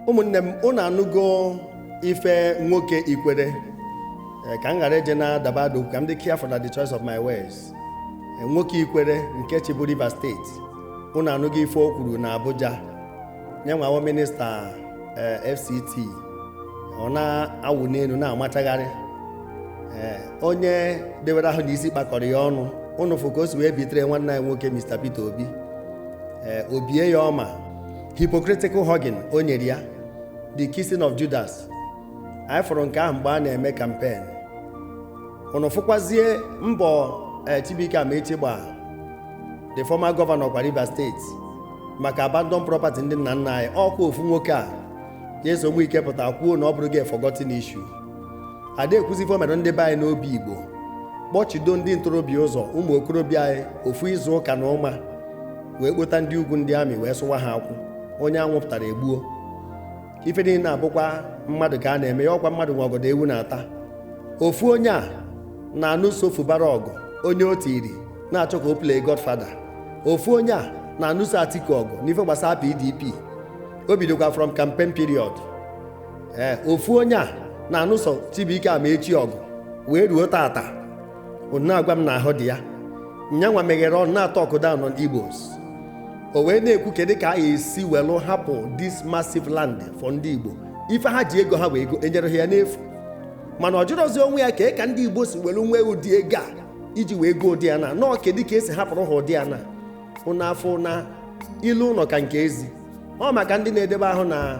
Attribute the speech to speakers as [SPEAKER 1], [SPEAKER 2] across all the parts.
[SPEAKER 1] ụmụnne m unu anụgo ife nwoke Ikwere ka m ghara eje na dabado ka m dị careful na the choice of my words. Nwoke Ikwere nke chibu Rivers State unu anụgo ife o kwuru na Abuja nye nwawo minista FCT ọ na-awụ n'elu na-amachagharị onye dewere ahụ n'isi kpakọrọ ya ọnụ unu fụ ka o si wee bitere nwanne anyị nwoke Mr. Peter Obi obie ya ọma hypocritical hugging o nyere ya the kissing of Judas. Anyị fụrụ nke ahụ mgbe a na-eme campaign. Unu fụkwazie mbọ Chibuike Amaechi gba the former governor of Rivers State maka abandon property ndị nna nna anyị. Ọkwa ofu nwoke a Jesu Nwike pụta kwuo na ọ bụrụ gị forgotten issue. Ada ekwuzifo mere ndị be anyị n'obi Igbo kpọchido ndị ntorobịa ụzọ ụmụ okorobịa anyị ofu izu ụka na ụma wee kpota ndị ugwu ndị amị wee sụwa ha akwụ onye anwụpụtara egbuo. Ife niile na-abụkwa mmadụ ka a na-eme ya ọkwa mmadụ nwe ọgọdọ ewu na-ata. Ofu onye a na-anụso fụbara ọgụ onye o tiri na-achọ ka o play Godfather. Ofu onye a na-anụso Atiku ọgụ n'ife gbasara PDP o bidokwa from campaign period. Ofu onye a na-anụso Chibuike Amaechi ọgụ wee ruo tata unu na-agwa m na ahụ dị ya nyanwa meghere ọnụ na-atọ ọkụ down on Igbos. O wee na-ekwu kedu ka a ga-esi welu hapụ this massive land for ndị Igbo ife ha ji ego ha wee ego enyere ya n'efu mana ọ jụrụzi onwe ya ka ndị Igbo si welu nwee ụdị ego a iji wee go ụdị ya na nọọ kedu ka esi hapụrụ ha ụdị ya na ụnụ afọ na ilu ụlọ ka nke ezi. Ọ maka ndị na-edebe ahụ na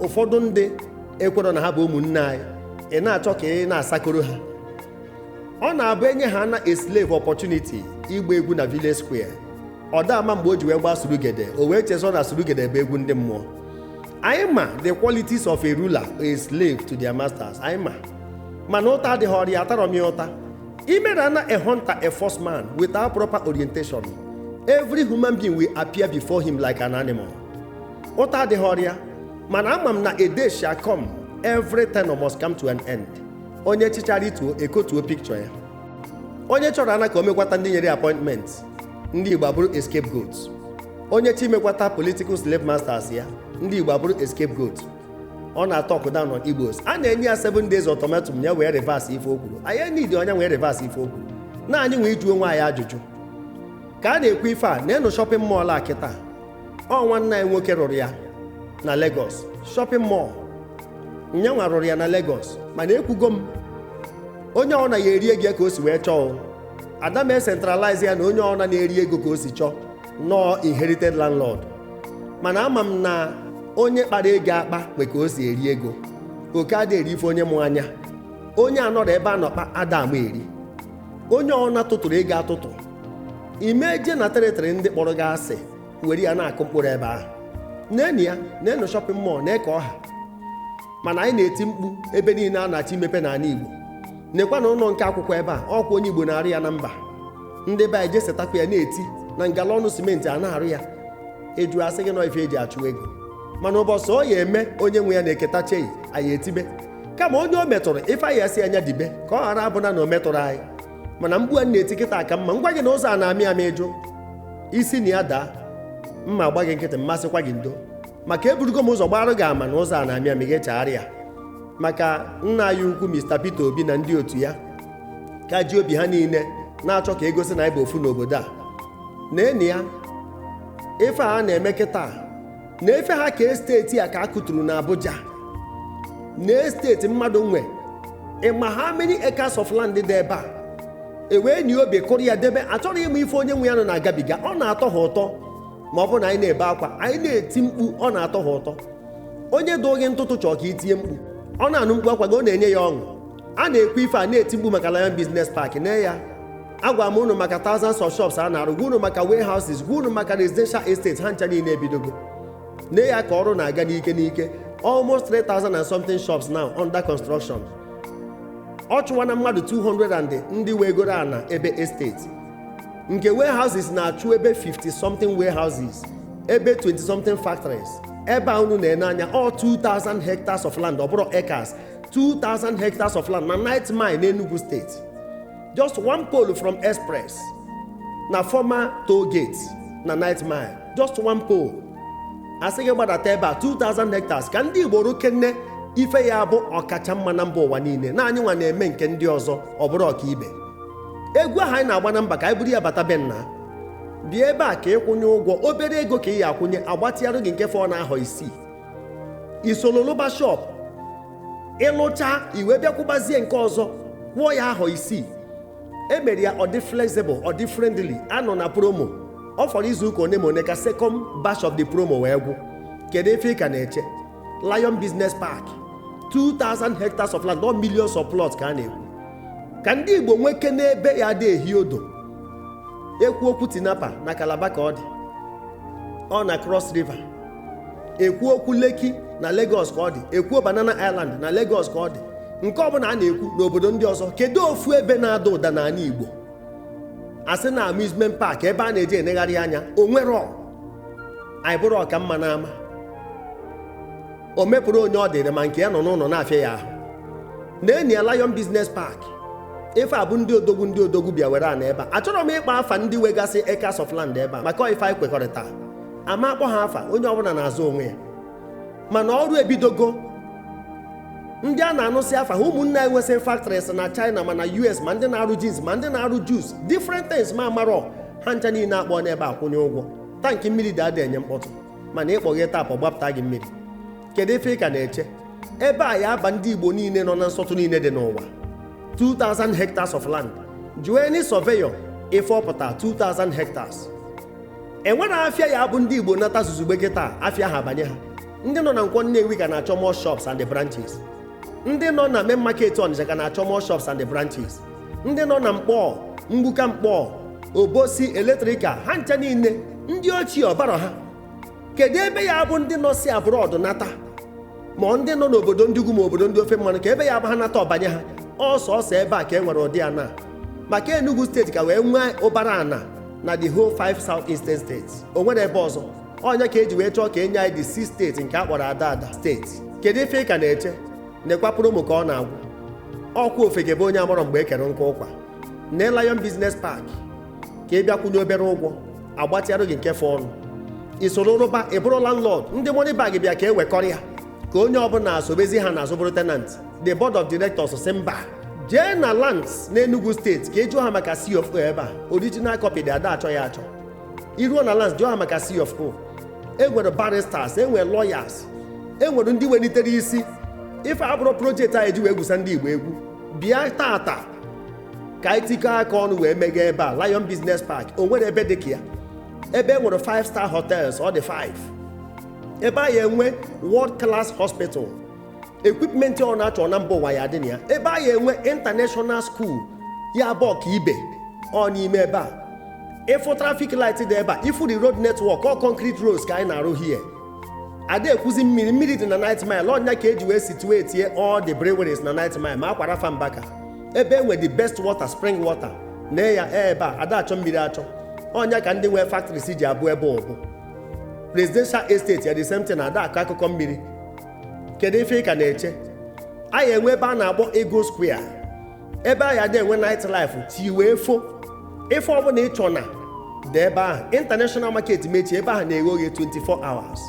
[SPEAKER 1] ụfọdụ ndị ekwero na ha bụ ụmụnne anyị ị na-achọ ka ị na-asakoro ha. Ọ na-abụ enye ha na a slave opportunity ịgba egwu na Village Square. Ọ dama mgbe o ji wee gbaa Surugede o wee chezọ na Surugede bụ egwu ndị mmụọ. Anyị ma the qualities of a ruler a slave to their masters. Anyị ma mana ụta adịghị ọrịa atarọ m ya ụta. Imere na a hunter a first man without proper orientation every human being will appear before him like an animal. Ụta adịghị ọrịa mana ama m na a day shall come every tenor must come to an end. Onye chichara ituo ekotuo picture ya. Onye chọrọ ana ka o mekwata ndị nyere appointment ndị Igbo abụrụ scapegoat. Onye chi mekwata political slave masters ya ndị Igbo abụrụ scapegoat. Ọ na-atọ ọkụ down on Igbos. A na-enye ya 7 days ultimatum ya wee reverse ife o kwuru. Anyị need onye wee reverse ife o kwuru. Na anyị nwee ịjụ onwe anyị ajụjụ ka a na-ekwu ife a na-enu shopping mall a kịta. Ọ nwanne anyị nwoke rụrụ ya na Lagos shopping mall. Nyanwa rụrụ ya na Lagos mana ekwugo m onye ọ na ya eri ego ka o si wee chọọ. Ada mee centralize ya na onye ọ na-eri ego ka o si chọọ nọọ inherited landlord. Mana ama m na onye kpara ego akpa nwe ka o si eri ego. Oke ada eri ife onye mụ anya. Onye anọrọ ebe a nọkpa ada ama eri. Onye ọ na-atụtụrụ ego atụtụ imeje na teritori ndị kpọrọ gị asị were ya na-akụ mkpụrụ ebe ahụ. Nenu ya nenu shopping mall na-eke ọha. Mana anyị na-eti mkpu ebe niile a na-achọ imepe n'ala Igbo. Nekwa na ụlọ nke akwụkwọ ebe a ọkwa onye Igbo na-arụ ya na mba. Ndị be anyị jesetakwa ya na-eti na ngalọnụ simenti a na-arụ ya. Eju asị gị nọ ife eji achụ ego mana ụbọchị ọ ya eme onye nwe ya na-eketa cheyi anyị etibe kama onye o metụrụ ife anyị asị anya dibe ka ọ ghara abụna na o metụrụ anyị. Mana mgbu a na-eti kịta aka mma ngwa gị na ụzọ a na-amị amị ịjụ isi na ya daa mma gba gị nkịtị mmasịkwa gị ndo maka eburugo m ụzọ gbarụ gị ama na ụzọ a na-amị amị ga-echegharị ya maka nna anyị ukwu Mr. Peter Obi na ndị otu ya ka ji obi ha niile na-achọ ka egosi na anyị bụ ofu n'obodo a. Na-eni ya ife a na-eme kịta na efe ha ka steeti a ka a kụturu na Abuja na steeti mmadụ nwe ịma ha many acres of land dị ebe a ewee nye obi kụrụ ya debe achọrọ ịma ife onye nwe ya nọ na-agabiga. Ọ na-atọ ha ụtọ ma ọ bụ na anyị na-ebe akwa anyị na-eti mkpu ọ na-atọ ha ụtọ. Onye doo gị ntụtụ chọọ ka itinye mkpu ọ na-anụ mkpu akwa gị ọ na-enye ya ọṅụ. A na-ekwu ife a na-eti mkpu maka Lion Business Park na ya agwa m unu maka thousands of shops a na-arụ gwa unu maka warehouses gwa unu maka residential estates ha ncha niile ebidogo na ya ka ọrụ na-aga n'ike n'ike. Almost 3,000 and something shops now under construction. Ọ chụwa na mmadụ 200 and ndị wegoro ana ebe estate nke warehouses na-achụ ebe 50 something warehouses ebe 20 something factories. Ebe a unu na-ene anya all 2,000 hectares of land ọ bụrụ acres 2,000 hectares of land na night mine n'Enugu State. Just one pole from express na former toll gate na night mile just one pole. asị gị gbadata ebe a 2000 hectares ka ndị Igbo rukenne ife ya bụ ọkacha mma na mba ụwa niile, na anyị nwa na-eme nke ndị ọzọ ọ bụrụ ọka ibe. Egwu ahụ anyị na-agba na mba ka anyị buru ya bata be nna bịa ebe a ka ịkwụnye ụgwọ obere ego ka ị ya akwụnye agbatịarụ gị nke fọ na ahọ isii. Isololoba shop ịlụcha iwe bịakwụbazie nke ọzọ kwụọ ya ahọ isii. Emere ya ọ dị flexible, ọ dị friendly, anọ na promo. Ọ fọrọ izu ụka one ma one ka second batch of the promo wee gwụ. Kedu efe ị ka na-eche? Lion Business Park, 2000 hectares of land, not millions of plots ka a na-ekwu. Ka ndị Igbo nweke n'ebe ya dị ehi odo. Ekwu okwu Tinapa na Calabar ka ọ dị, ọ na Cross River. Ekwu okwu Lekki na Lagos ka ọ dị, ekwu Banana Island na Lagos ka ọ dị. Nke ọbụla a na-ekwu n'obodo ndị ọzọ, kedu ofu ebe na-ada ụda n'ala Igbo? Asị na amusement park ebe a na-eje enegharị anya o nwere anyị bụrụ ọka mma n'ama. O mepụrụ onye ọ dịrị ma nke ya nọ n'ụlọ na-afịa ya ahụ. Na-enyi ya Lion Business Park. Ife abụ ndị odogwu bịa were ana ebe a. Achọrọ m ịkpa afa ndị wegasị acres of land ebe a maka ife anyị kwekọrịta. Ama akpọ ha afa, onye ọbụla na-azụ onwe ya. Mana ọrụ ebidogo. Ndị a na-anụsị afa ha ụmụnne anyị nwesị factories na China ma na US, ma ndị na-arụ jeans ma ndị na-arụ juice, different things ma amarọ ha ncha niile akpọ n'ebe akwụnye ụgwọ. Tankị mmiri dị adị enye mkpọtụ mana ịkpọghị tapụ gbapụta gị mmiri. Kedu ife ị ka na-eche? Ebe a ya aba ndị Igbo niile nọ na nsọtụ niile dị n'ụwa. 2000 hectares of land. Jụọ any surveyor ife ọpụta 2000 hectares. Enwere afịa ya bụ ndị Igbo nata zuzugbe kịta afịa ha abanye ha. Ndị nọ na Nkwọ Nnewi ka na-achọ more shops and the branches. Ndị nọ na main market Ọnịcha ka na-achọ more shops and the branches. Ndị nọ na Mkpọ, Mgbuka Mkpọ, Obosi, Eletrika, ha ncha niile ndị ochie ọbara ha. Kedu ebe ya bụ ndị nọ si abroad nata? Ma ndị nọ n'obodo ndị ugwu ma obodo ndị ofe mmanụ ka ebe ya bụ ha nata ọbanye ha. Ọsọsọ ebe a ka e nwere ụdị ana. Maka Enugu steeti ka wee nwee ụbara ana na the whole 5 southeastern states. O nwere ebe ọzọ. Onye ka eji wee chọọ ka enye anyị the 6 steeti nke a kpọrọ Ada steeti. Kedu ife ị ka na-eche? Nekwa promo ka ọ na-agwụ. Ọkwa ofeke bụ onye amụrụ mgbe e kere nkwa ụkwa. Na Lion Business Park ka ị bịakwunye obere ụgwọ agbatịarụ gị nke fọ ọnụ. Isoro rụba ị bụrụ landlord, ndị money bag bịa ka e wekọrọ ya ka onye ọbụla asobezi ha na azụbụrụ tenant. The board of directors sị mba jee na lands n'Enugu steeti ka ị jụọ ha maka CFO ebe a. Original copy dị ada achọ ya achọ. Iruo na lands jụọ ha maka CFO. E nwere barristers, e nwere lawyers, e nwere ndị welitere isi. Ife abụrụ projekti a eji wee gwusa ndị Igbo egwu. Bịa tata ka anyị tikọ aka ọnụ wee mega ebe a Lion Business Park. O nwere ebe dị ka ya. Ebe nwere 5-star hotels, ọ dị 5. Ebe a ya enwe world class hospital. Equipment ọ na-achọ na mba ụwa ya dị na ya. Ebe a ya enwe international school ya bụ ọka ibe ọ n'ime ebe a. Ịfụ traffic light dị ebe a, ịfụ the road network, ọ concrete roads ka anyị na-arụ here. Ada ekwuzi mmiri dị na night mile, ọnya ka eji wee situate all the breweries na night mile ma akwara fa Mbaka. Ebe enwe the best water, spring water na ya ebe a ada achọ mmiri achọ. Ọnya ka ndị nwee factories ji abụ ebe ọbụ. Presidential estate ya the same thing ada akọ akụkọ mmiri. Kedu ife ị ka na-eche? Anyị enwe ebe a na-akpọ Ego Square. Ebe anyị ada enwe night life ti wee fo. Ife ọbụla ị chọ na dị ebe ahụ. International market mechi ebe ahụ na-eghe oghe 24 hours.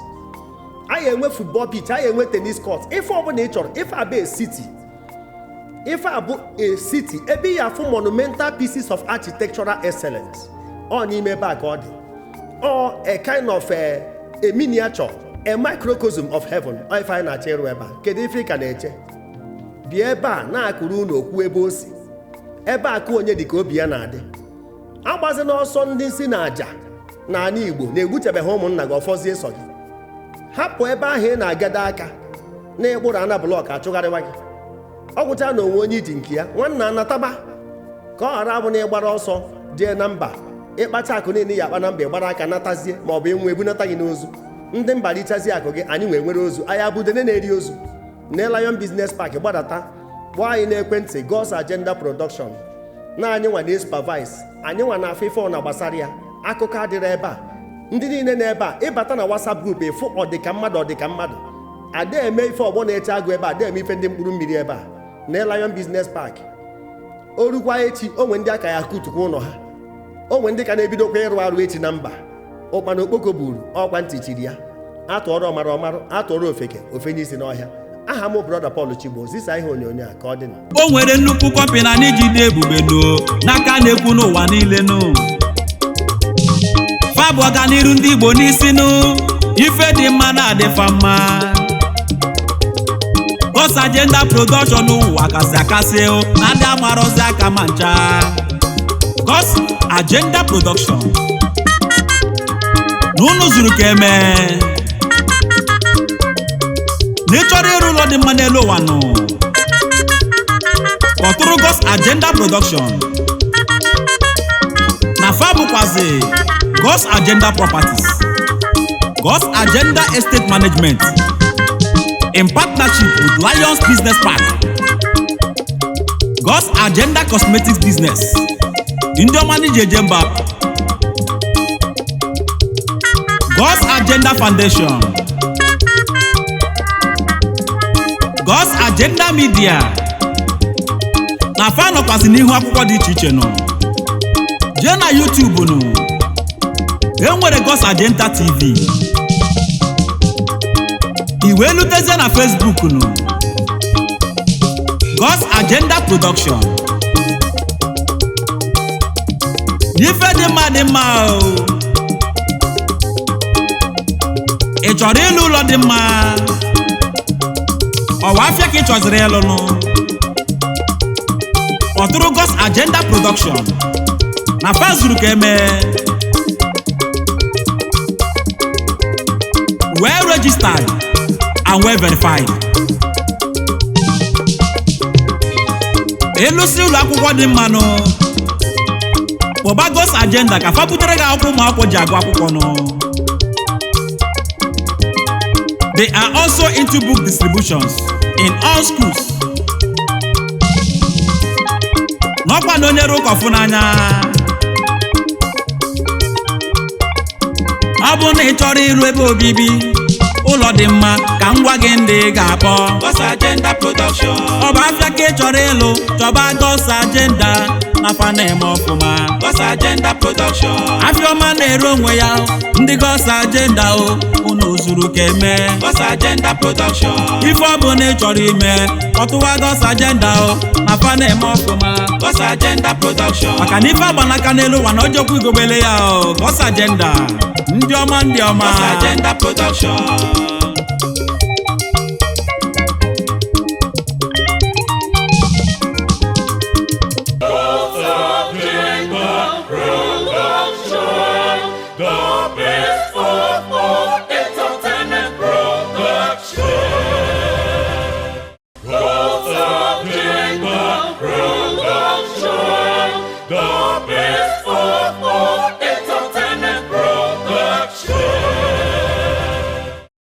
[SPEAKER 1] Anyị enwe football pitch, anyị enwe tennis court. Ife ọbụla ị chọrọ, ife abụ a city. Ife abụ a city ebe ya afụ monumental pieces of architectural excellence. Ọ n'ime ebe a ka ọ dị. Or a kind of a miniature, a microcosm of heaven. Ife anyị na-achọ ịrụ ebe a. Kedu ife ị ka na-eche? Bịa ebe a na-akụrụ unu okwu ebe o si. Ebe a ka onye dị ka obi ya na-adị. Agbazi n'ọsọ ndị si na aja na ala Igbo na-egbuchebeghị ụmụnna gị ọfọzie sọ gị. Hapụ ebe ahụ ị na-agada aka na ịkpụrụ ana blọk achụgharịwa gị. Ọ gwụcha na onwe onye iji nke ya nwanna anataba ka ọ ghara abụ na ịgbara ọsọ jee na mba ịkpacha akụ niile ya akpa na mba ịgbara aka natazie ma ọ bụ enwe ebunata gị n'ozu. Ndị mba richazie akụ gị anyị nwere ozu anyị abụdene na-eri ozu. Na Lion Business Park gbadata kpọọ anyị n'ekwentị God's Agenda Production na anyị nwa na-supervise anyị nwa na afọ ife ọ na gbasara ya. Akụkọ adịrị ebe a. Ndị niile n'ebe a ịbata na WhatsApp group efu ọdịka mmadụ ada eme ife ọgbọ na-eche agụ ebe a ada eme ife ndị mkpụrụ mmiri ebe a na Lion Business Park. O rukwa echi onwe ndị aka ya kutukwa ụlọ ha. Onwe ndị ka na-ebidokwa ịrụ arụ echi na mba. Ụkpana okpoko buru ọkwa ntị chiri ya. atụọrọ ọmara ọmarụ, atụọrọ ofeke ofenye isi n'ọhịa. Aha m brọda Paul Chigbo, zisa ihe onyonyo a ka ọ dị na.
[SPEAKER 2] O nwere nnukwu kọmpi na n'ijide ebube n'aka na-ekwu n'ụwa niile fa bụ ọganiru ndị Igbo n'isi ife dị mma na-adịfa mma. God's Agenda Production ụwa kasị akasị na ndị amarozi aka ma ncha. God's Agenda Production n'unu zuru ka eme n'ịchọrọ ịrụ ụlọ dị mma n'elu ụwa kpọtụrụ God's Agenda Production na fa bụkwazi God's Agenda Properties, God's Agenda Estate Management in partnership with Lions Business Park, God's Agenda Cosmetics Business, Indiomani Jejemba, God's Agenda Foundation, God's Agenda Media. Na fan ọkwasị n'ihu akwụkwọ dị iche iche jee na YouTube enwere God's Agenda TV. Iwe lutezie na Facebook God's Agenda Production. Ife dị mma ị chọrọ ịlụ ụlọ dị mma, ọwa afịa ka ị chọziri ịlụ kpọtụrụ God's Agenda Production na fa zuru ka eme well registered and well verified. Ịlụsi ụlọ akwụkwọ dị mma kpọba God's Agenda ka fa butere gị akwụkwọ ụmụ akwụkwọ ji agụ akwụkwọ They are also into book distributions in all schools. N'ọkwa na onye ụka ọfụ n'anya. Ọ bụ na ị chọrọ ịrụ ebe obibi ụlọ dị mma ka ngwa gị ndị ga-akpọ God's Agenda Production. Ọ bụ afịa ka ị chọrọ ịlụ chọba God's Agenda na fa na-eme ọfụma God's Agenda Production. Afịa ọma na-ere onwe ya ndị God's Agenda unu zuru ka eme God's Agenda Production. Ife ọ bụ na ị chọrọ ime ọtụwa God's Agenda na fa na-eme ọfụma God's Agenda Production. Maka na ife agbanaka n'elu ụwa na ojokwu igogbele ya God's Agenda ndị ọma God's Agenda Production.
[SPEAKER 3] Go!